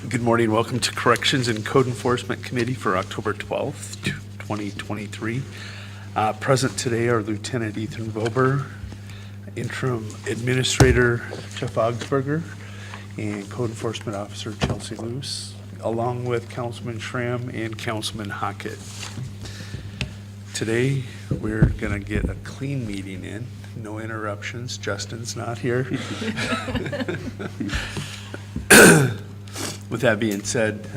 Good morning. Welcome to Corrections and Code Enforcement Committee for October 12th, 2023. Present today are Lieutenant Ethan Vober, Interim Administrator Jeff Augsburger, and Code Enforcement Officer Chelsea Luce, along with Councilman Schramm and Councilman Hockett. Today, we're going to get a clean meeting in, no interruptions. Justin's not here. With that being said,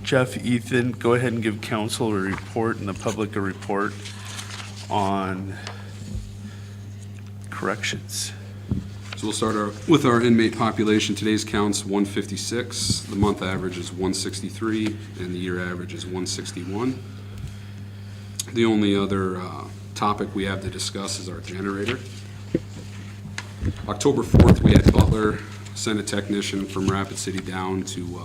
Jeff, Ethan, go ahead and give council a report and the public a report on corrections. So we'll start with our inmate population. Today's count's 156. The month average is 163, and the year average is 161. The only other topic we have to discuss is our generator. October 4th, we had Butler send a technician from Rapid City down to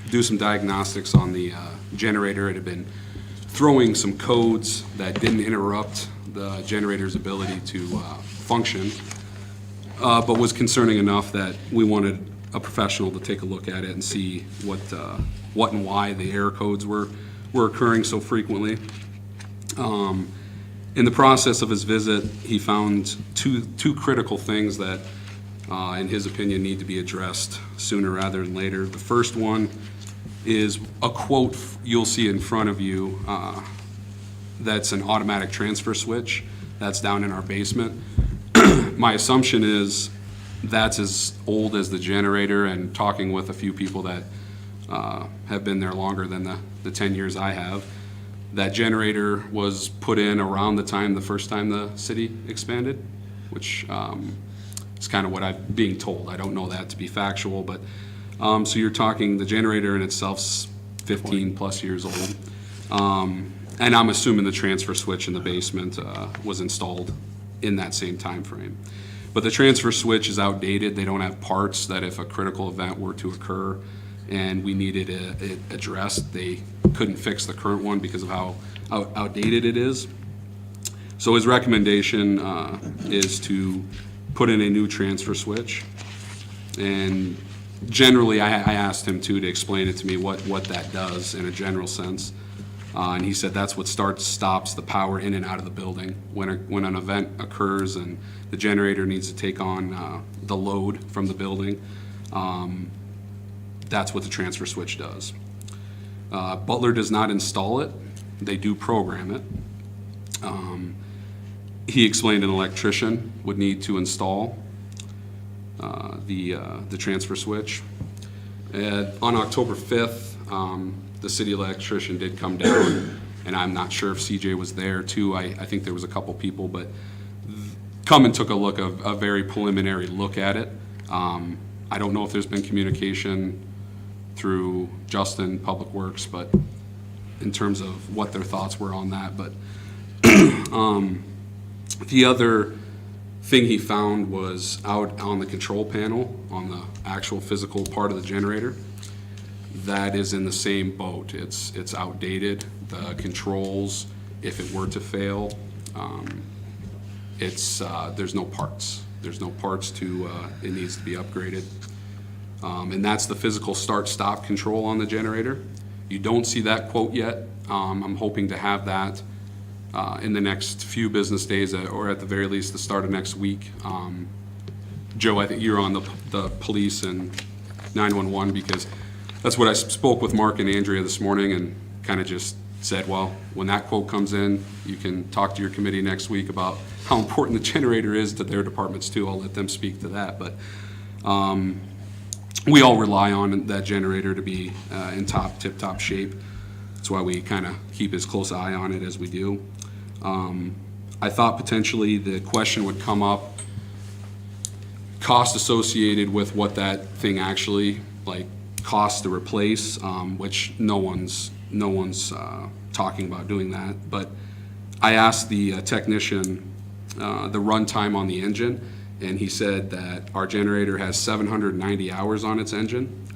do some diagnostics on the generator. It had been throwing some codes that didn't interrupt the generator's ability to function, but was concerning enough that we wanted a professional to take a look at it and see what and why the error codes were occurring so frequently. In the process of his visit, he found two critical things that in his opinion, need to be addressed sooner rather than later. The first one is a quote you'll see in front of you that's an automatic transfer switch that's down in our basement. My assumption is that's as old as the generator, and talking with a few people that have been there longer than the 10 years I have, that generator was put in around the first time the city expanded, which it's kind of what I'm being told. I don't know that to be factual, but so you're talking the generator in itself's 15 plus years old. And I'm assuming the transfer switch in the basement was installed in that same time frame. But the transfer switch is outdated. They don't have parts that if a critical event were to occur and we needed it addressed, they couldn't fix the current one because of how outdated it is. So his recommendation is to put in a new transfer switch. And generally, I asked him to explain it to me what that does in a general sense. And he said that's what stops the power in and out of the building. When an event occurs and the generator needs to take on the load from the building, that's what the transfer switch does. Butler does not install it. They do program it. He explained an electrician would need to install the transfer switch. On October 5th, the city electrician did come down, and I'm not sure if CJ was there too. I think there was a couple people, but come and took a very preliminary look at it. I don't know if there's been communication through Justin, Public Works, but in terms of what their thoughts were on that. But the other thing he found was out on the control panel, on the actual physical part of the generator, that is in the same boat. It's outdated. The controls, if it were to fail, there's no parts. There's no parts it needs to be upgraded. And that's the physical start-stop control on the generator. You don't see that quote yet. I'm hoping to have that in the next few business days, or at the very least the start of next week. Joe, I think you're on the police and 911, because that's what I spoke with Mark and Andrea this morning, and kind of just said, well, when that quote comes in, you can talk to your committee next week about how important the generator is to their departments too. I'll let them speak to that, but we all rely on that generator to be in tip-top shape. That's why we kind of keep as close eye on it as we do. I thought potentially the question would come up, cost associated with what that thing actually costs to replace, which no one's talking about doing that. But I asked the technician the runtime on the engine, and he said that our generator has 790 hours on its engine.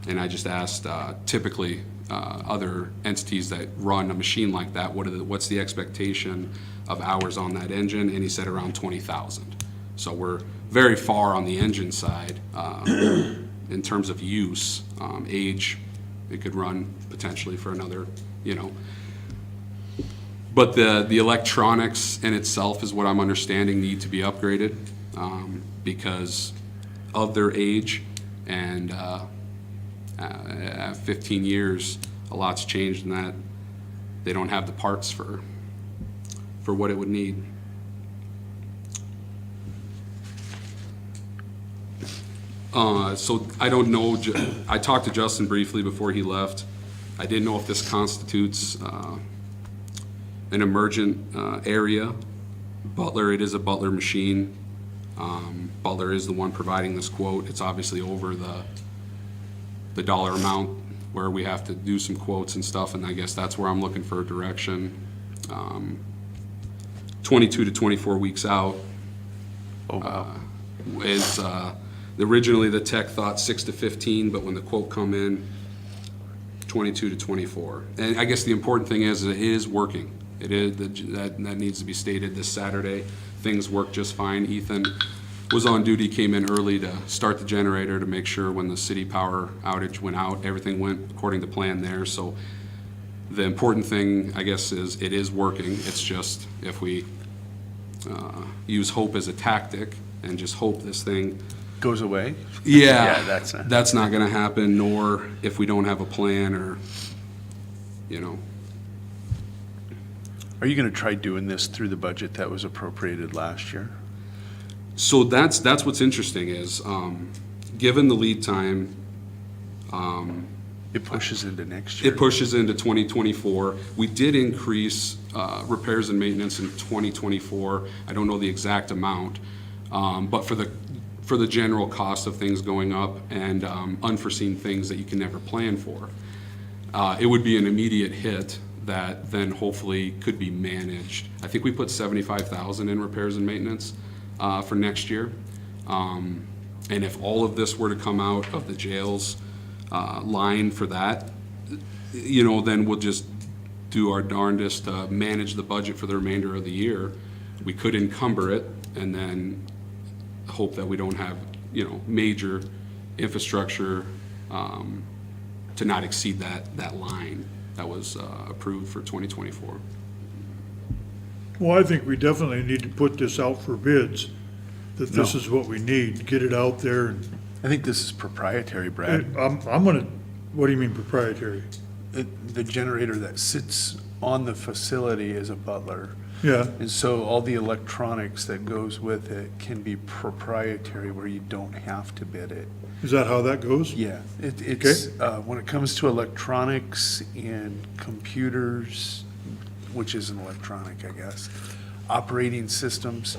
And I just asked, typically other entities that run a machine like that, what's the expectation of hours on that engine? And he said around 20,000. So we're very far on the engine side. in terms of use, age, it could run potentially for another, But the electronics in itself is what I'm understanding need to be upgraded, because of their age, and at 15 years, a lot's changed in that they don't have the parts for what it would need. So I don't know, I talked to Justin briefly before he left. I didn't know if this constitutes an emergent area. Butler, it is a Butler machine. Butler is the one providing this quote. It's obviously over the dollar amount where we have to do some quotes and stuff, and I guess that's where I'm looking for a direction. 22 to 24 weeks out is originally the tech thought 6 to 15, but when the quote come in, 22 to 24. And I guess the important thing is it is working. It is, that needs to be stated. This Saturday, things worked just fine. Ethan was on duty, came in early to start the generator to make sure when the city power outage went out, everything went according to plan there. So the important thing, I guess, is it is working. It's just if we use hope as a tactic and just hope this thing Goes away? yeah, Yeah, that's not gonna happen, nor if we don't have a plan or, Are you gonna try doing this through the budget that was appropriated last year? So that's what's interesting is, given the lead time, It pushes into next year. it pushes into 2024. We did increase repairs and maintenance in 2024. I don't know the exact amount, but for the general cost of things going up and unforeseen things that you can never plan for, it would be an immediate hit that then hopefully could be managed. I think we put 75,000 in repairs and maintenance for next year. And if all of this were to come out of the jail's line for that, then we'll just do our darndest to manage the budget for the remainder of the year. We could encumber it and then hope that we don't have, major infrastructure to not exceed that line that was approved for 2024. Well, I think we definitely need to put this out for bids, that this No. is what we need, get it out there. I think this is proprietary, Brad. I'm gonna, what do you mean proprietary? The generator that sits on the facility is a Butler. Yeah, And so all the electronics that goes with it can be proprietary where you don't have to bid it. is that how that goes? Yeah, it's, when it comes to electronics and computers, which is an electronic, I guess, operating systems,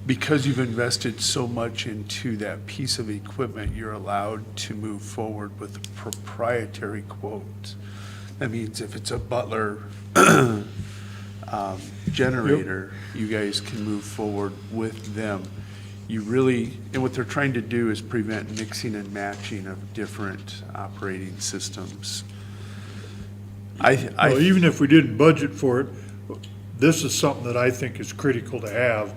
because you've invested so much into that piece of equipment, you're allowed to move forward with a proprietary quote. That means if it's a Butler generator, you guys can move forward with them. You really, and what they're trying to do is prevent mixing and matching of different operating systems. Well, even if we didn't budget for it, this is something that I think is critical to have.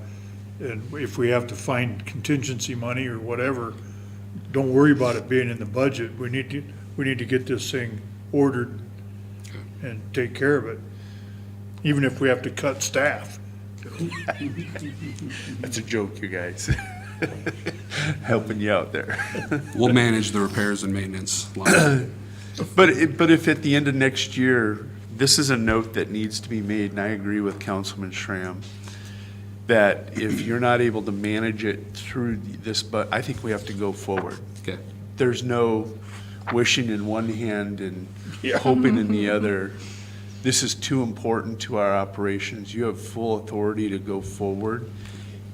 And if we have to find contingency money or whatever, don't worry about it being in the budget. We need to get this thing ordered and take care of it, even if we have to cut staff. That's a joke, you guys. Helping you out there. We'll manage the repairs and maintenance line. But if at the end of next year, this is a note that needs to be made, and I agree with Councilman Schramm, that if you're not able to manage it through this, but I think we have to go forward. Okay. There's no wishing in one hand and hoping in the other. This is too important to our operations. You have full authority to go forward.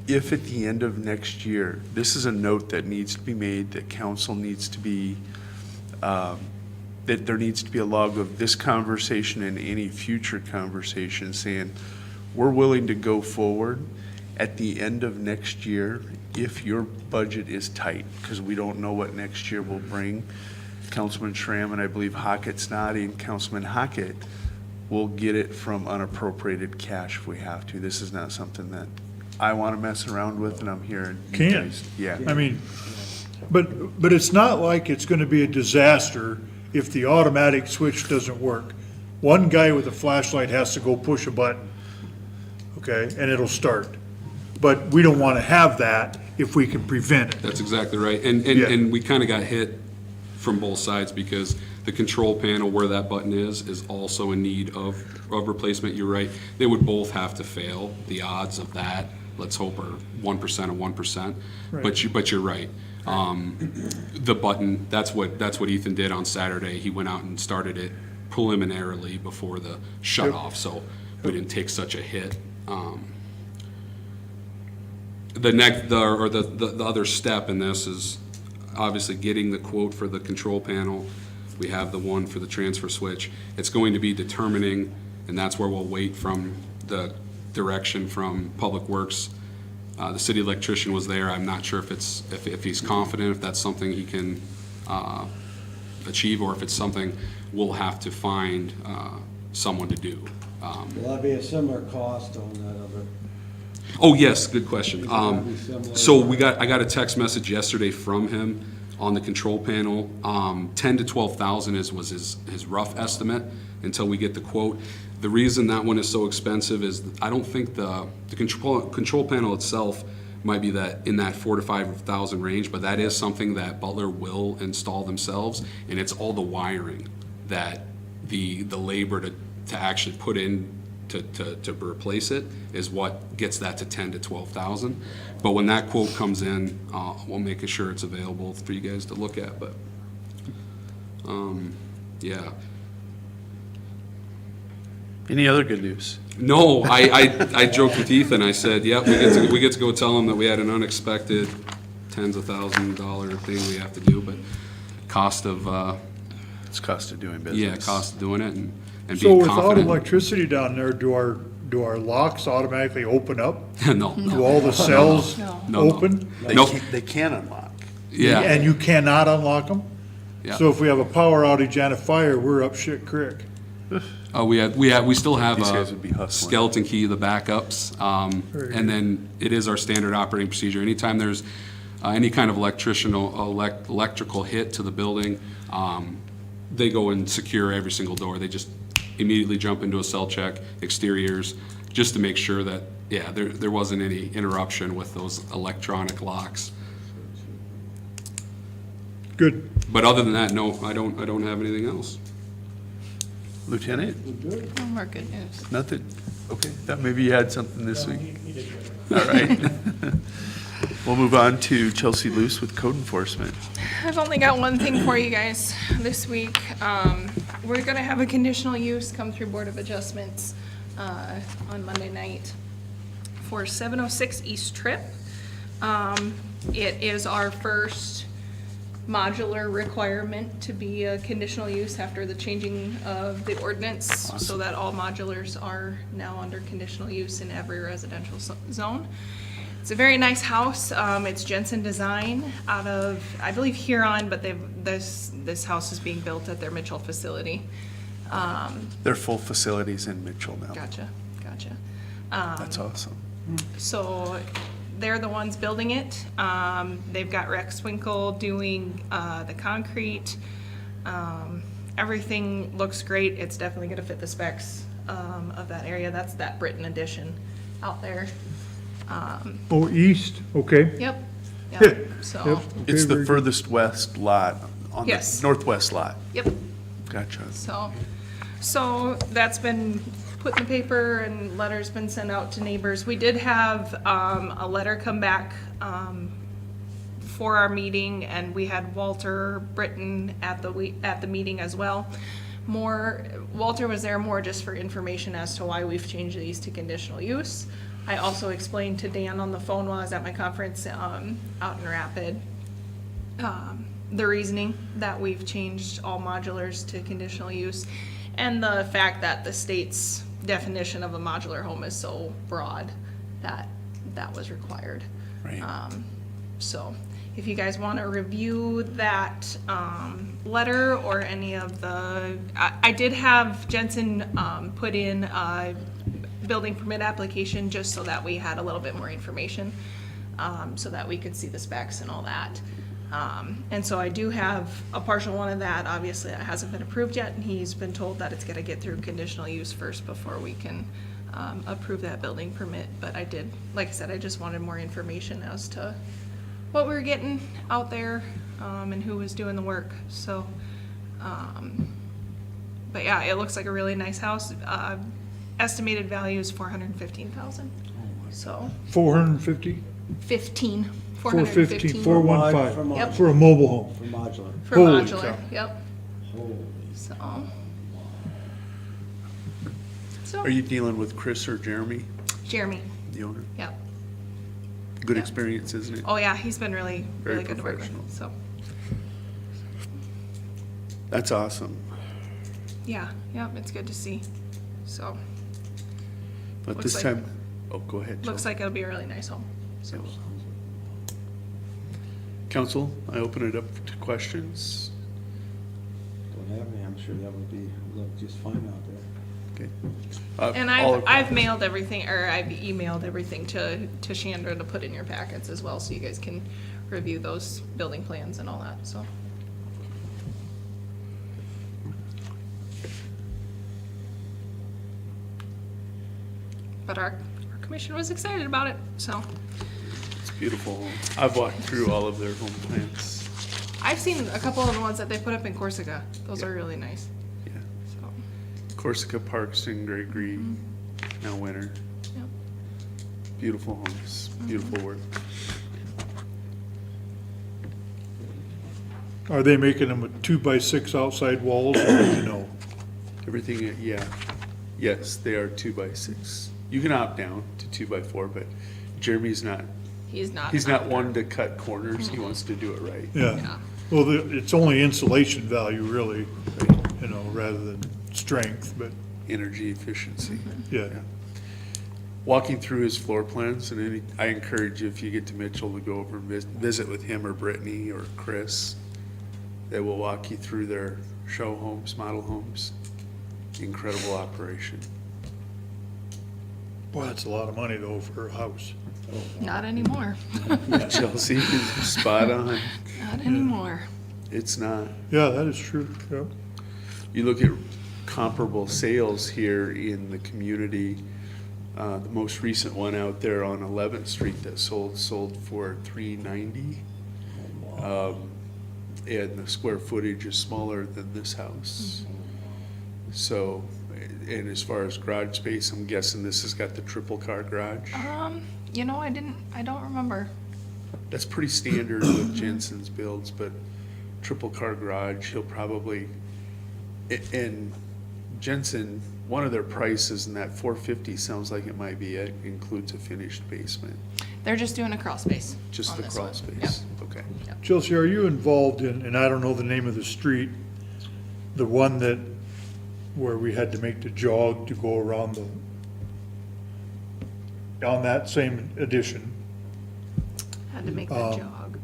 If at the end of next year, this is a note that needs to be made, that council needs to be, that there needs to be a log of this conversation and any future conversation saying, we're willing to go forward at the end of next year if your budget is tight, because we don't know what next year will bring. Councilman Schramm and I believe Hockett's nodding, Councilman Hockett will get it from unappropriated cash if we have to. This is not something that I want to mess around with, and I'm hearing you Can. guys. Yeah. I mean, But it's not like it's gonna be a disaster if the automatic switch doesn't work. One guy with a flashlight has to go push a button, okay, and it'll start. But we don't wanna have that if we can prevent it. That's exactly right. And Yeah. we kind of got hit from both sides because the control panel where that button is also in need of replacement. You're right. They would both have to fail. The odds of that, let's hope, are 1% of 1%. But you're right. The button, that's what Ethan did on Saturday. He went out and started it preliminarily before the shut off, so we didn't take such a hit. The other step in this is obviously getting the quote for the control panel. We have the one for the transfer switch. It's going to be determining, and that's where we'll wait from the direction from Public Works. The city electrician was there. I'm not sure if he's confident, if that's something he can achieve, or if it's something we'll have to find someone to do. Will that be a similar cost on that other? Oh, yes, good question. Be similar? So I got a text message yesterday from him on the control panel. 10 to 12,000 was his rough estimate until we get the quote. The reason that one is so expensive is I don't think the control panel itself might be in that 4,000 to 5,000 range, but that is something that Butler will install themselves, and it's all the wiring that the labor to actually put in to replace it is what gets that to 10 to 12,000. But when that quote comes in, we'll make sure it's available for you guys to look at. But yeah. Any other good news? No, I joked with Ethan. I said, "Yeah, we get to go tell him that we had an unexpected tens of $1,000 thing we have to do, but cost of It's cost of doing business. yeah, cost of doing it and So being without confident." electricity down there, do our locks automatically open up? No, Do all the cells No. open? Nope. They can unlock. yeah, And you cannot unlock them? yeah. So if we have a power outage and a fire, we're up shit creek. We still have These a guys would be hustling. skeleton key, the backups, Very and then it is our standard operating procedure. Anytime there's any kind of electrical hit to the building, they go and secure every single door. They just immediately jump into a cell check, exteriors, just to make sure that, yeah, there wasn't any interruption with those electronic locks. Good. But other than that, no, I don't have anything else. Lieutenant, No more good news. nothing? Okay, thought maybe you had something this week. All right. We'll move on to Chelsea Luce with code enforcement. I've only got one thing for you guys this week. We're gonna have a conditional use come through Board of Adjustments on Monday night for 706 East Trip. It is our first modular requirement to be a conditional use after the changing of the ordinance, so that all modulars are now under conditional use in every residential zone. It's a very nice house. It's Jensen Design out of, I believe, Huron, but this house is being built at their Mitchell facility. Their full facilities in Mitchell now. Gotcha. That's awesome. So they're the ones building it. They've got Rex Winkle doing the concrete. Everything looks great. It's definitely gonna fit the specs of that area. That's that Britain edition out there. Oh, east, okay. Yep. Yeah, Yep. yep. So, Okay, It's the very good. furthest west lot on the Yes. northwest lot. yep. Gotcha. So that's been put in the paper and letters been sent out to neighbors. We did have a letter come back for our meeting, and we had Walter Britton at the meeting as well. Walter was there more just for information as to why we've changed these to conditional use. I also explained to Dan on the phone while I was at my conference out in Rapid, the reasoning that we've changed all modulars to conditional use, and the fact that the state's definition of a modular home is so broad that was required. Right. So if you guys want to review that letter or any of the, I did have Jensen put in a building permit application just so that we had a little bit more information, so that we could see the specs and all that. And so I do have a partial one of that. Obviously, it hasn't been approved yet, and he's been told that it's gonna get through conditional use first before we can approve that building permit. But I did, like I said, I just wanted more information as to what we were getting out there, and who was doing the work, so. But yeah, it looks like a really nice house. Estimated value is $415,000. So, 450? 15, 415, 415 415, Yep. for a mobile home. For modular. for Holy modular, cow. yep, Holy. so. Are you dealing with Chris or Jeremy, Jeremy, the owner? yep. Good Yeah. experience, isn't it? Oh, yeah, he's been really, Very really good to work with, professional. so, That's awesome. yeah, yep, it's good to see. So, But Looks this like- time, oh, go ahead, Joe. looks like it'll be a really nice home, so. Council, I open it up to questions. Don't have any, I'm sure that would be, look just fine out there. Okay. And All I've mailed everything, or I've emailed everything to Chandra to put in your packets as well, so you guys can review those building plans and all that, so. But our commission was excited about it, so. It's beautiful. I've walked through all of their home plans. I've seen a couple of the ones that they put up in Corsica. Those are really nice, Yeah. so, Corsica Parks in Gregory, Mm-hmm. now winter. yep. Beautiful homes, beautiful work. Are they making them with 2x6 outside walls, or do you know? Everything, yeah. Yes, they are 2x6. You can opt down to 2x4, but Jeremy's not, He's not. he's not an one actor. to cut corners. He wants to do it right. Yeah. Yeah. Well, it's only insulation value really, you know, rather than strength, but, Energy efficiency. yeah. Walking through his floor plans, and I encourage you, if you get to Mitchell, to go over and visit with him or Brittany or Chris. They will walk you through their show homes, model homes. Incredible operation. Boy, that's a lot of money though for a house. Not anymore. Chelsea is spot on. Not anymore. It's not. Yeah, that is true, yeah. You look at comparable sales here in the community. The most recent one out there on 11th Street that sold for $390. And the square footage is smaller than this house. So, and as far as garage space, I'm guessing this has got the triple car garage. You know, I don't remember. That's pretty standard with Jensen's builds, but triple car garage, he'll probably, and Jensen, one of their prices in that 450 sounds like it might be, it includes a finished basement, They're just doing a crawl space. just on the this one. crawl space. Okay. Chelsea, are you involved in, and I don't know the name of the street, the one that, where we had to make the jog to go around on that same addition, Had to make that jog.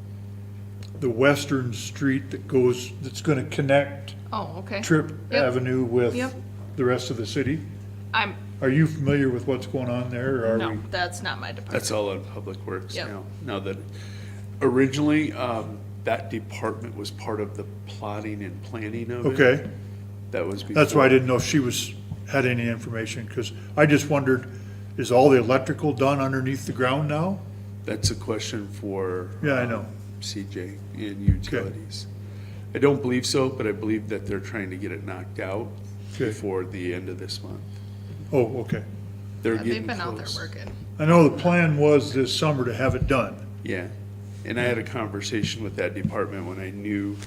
the western street that's gonna connect Oh, okay. Tripp Yep. Avenue with Yep. the rest of the city? I'm, Are you familiar with what's going on there, or are no, we? that's not my department. That's all on Public Works Yep. now. Now that, originally, that department was part of the plotting and planning of it. Okay, That was before. that's why I didn't know if she had any information, because I just wondered, is all the electrical done underneath the ground now? That's a question for. Yeah, I know. CJ in utilities. I don't believe so, but I believe that they're trying to get it knocked out Okay. before the end of this month. Oh, okay. They're Yeah, getting they've been out there close. working. I know the plan was this summer to have it done. Yeah, and I had a conversation with that department when I knew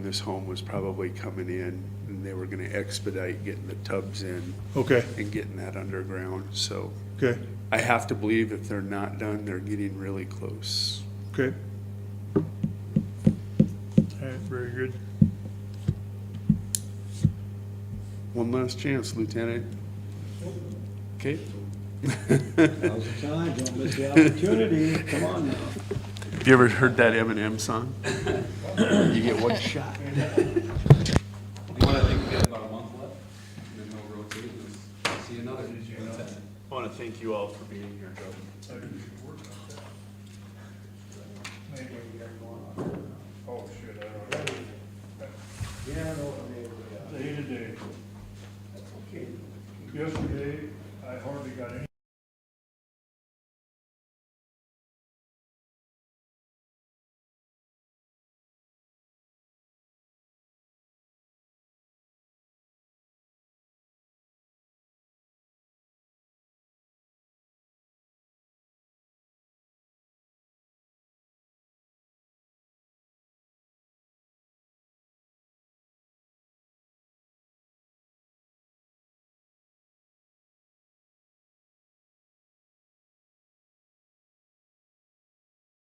this home was probably coming in, and they were gonna expedite getting the tubs in Okay, and getting that underground, so okay, I have to believe if they're not done, they're getting really close. okay. All right, very good. One last chance, Lieutenant. Okay? Now's the time, don't miss the opportunity, come on now. Have you ever heard that Eminem song? You get one shot. What I think we have about a month left, and then we'll rotate and see another. I want to thank you all for being here, Joe. Oh, shit, I don't know. Yeah, no, they, Day to day. that's okay. Yesterday, I hardly got any